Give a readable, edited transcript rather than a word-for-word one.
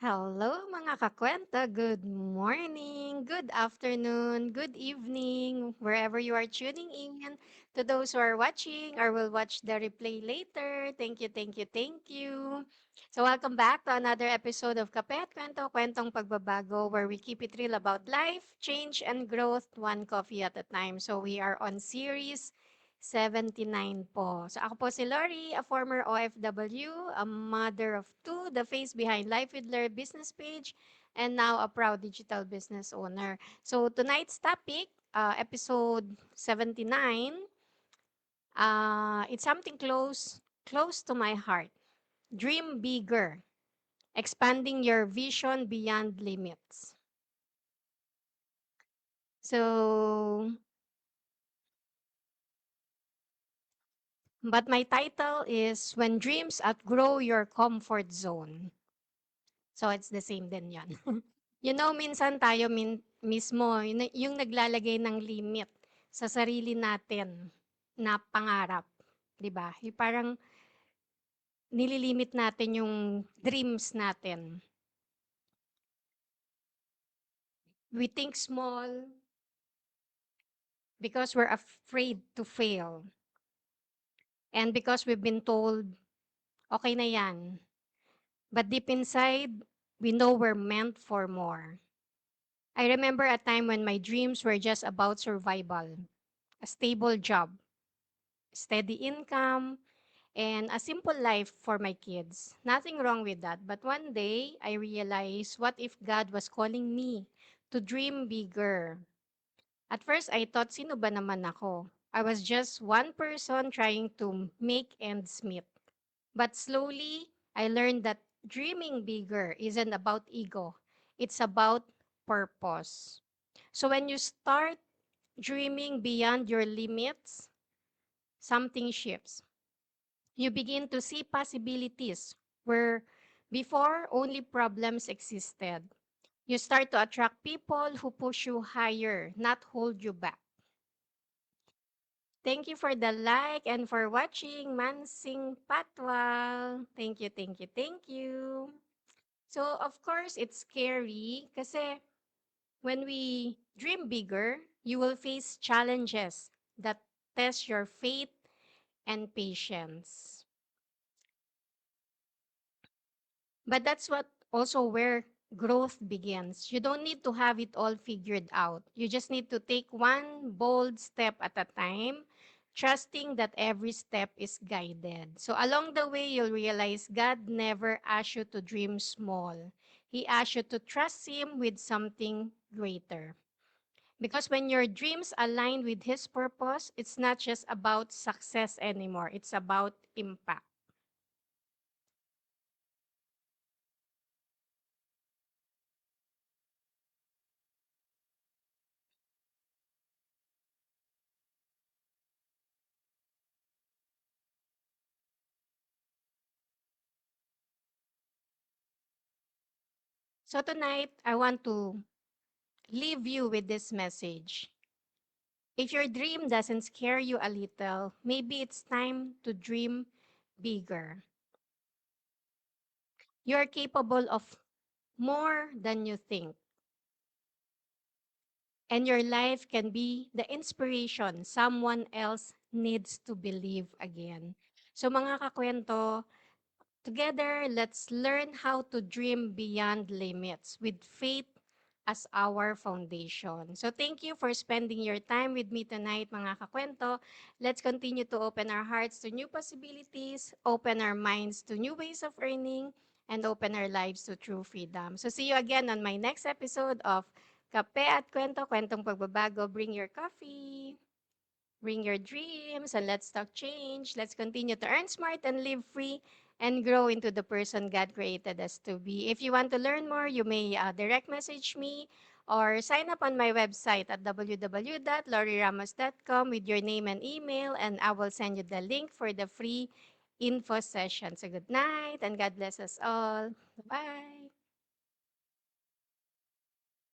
Hello mga kakwenta, good morning, good afternoon, good evening, wherever you are tuning in. To those who are watching or will watch the replay later, thank you, thank you, thank you. So welcome back to another episode of Kape at Kwento, Kwentong Pagbabago, where we keep it real about life, change, and growth, one coffee at a time. So we are on series 79 po. So ako po si Lori, a former OFW, a mother of two, the face behind Life with Lori business page, and now a proud digital business owner. So tonight's topic, episode 79, it's something close to my heart. Dream bigger, expanding your vision beyond limits. So, but my title is When Dreams Outgrow Your Comfort Zone. So, it's the same din yan. Minsan tayo mismo, yung naglalagay ng limit sa sarili natin na pangarap. 'Di ba? Yung parang nililimit natin yung dreams natin. We think small because we're afraid to fail. And because we've been told, okay na yan. But deep inside, we know we're meant for more. I remember a time when my dreams were just about survival, a stable job, steady income, and a simple life for my kids. Nothing wrong with that. But one day, I realized, what if God was calling me to dream bigger? At first, I thought, sino ba naman ako? I was just one person trying to make ends meet. But slowly, I learned that dreaming bigger isn't about ego. It's about purpose. So when you start dreaming beyond your limits, something shifts. You begin to see possibilities where before only problems existed. You start to attract people who push you higher, not hold you back. Thank you for the like and for watching Mansing Patwal. Thank you, thank you, thank you. So, of course, it's scary kasi when we dream bigger, you will face challenges that test your faith and patience. But that's what also where growth begins. You don't need to have it all figured out. You just need to take one bold step at a time, trusting that every step is guided. So along the way, you'll realize God never asked you to dream small. He asked you to trust Him with something greater. Because when your dreams align with His purpose, it's not just about success anymore, it's about impact. So tonight, I want to leave you with this message. If your dream doesn't scare you a little, maybe it's time to dream bigger. You're capable of more than you think, and your life can be the inspiration someone else needs to believe again. So mga kakwento, together, let's learn how to dream beyond limits with faith as our foundation. So thank you for spending your time with me tonight, mga kakwento. Let's continue to open our hearts to new possibilities, open our minds to new ways of earning, and open our lives to true freedom. So see you again on my next episode of Kape at Kwento, Kwentong Pagbabago. Bring your coffee. Bring your dreams and let's talk change. Let's continue to earn smart and live free and grow into the person God created us to be. If you want to learn more, you may direct message me or sign up on my website at www.loriramos.com with your name and email, and I will send you the link for the free info session. So good night and God bless us all. Bye.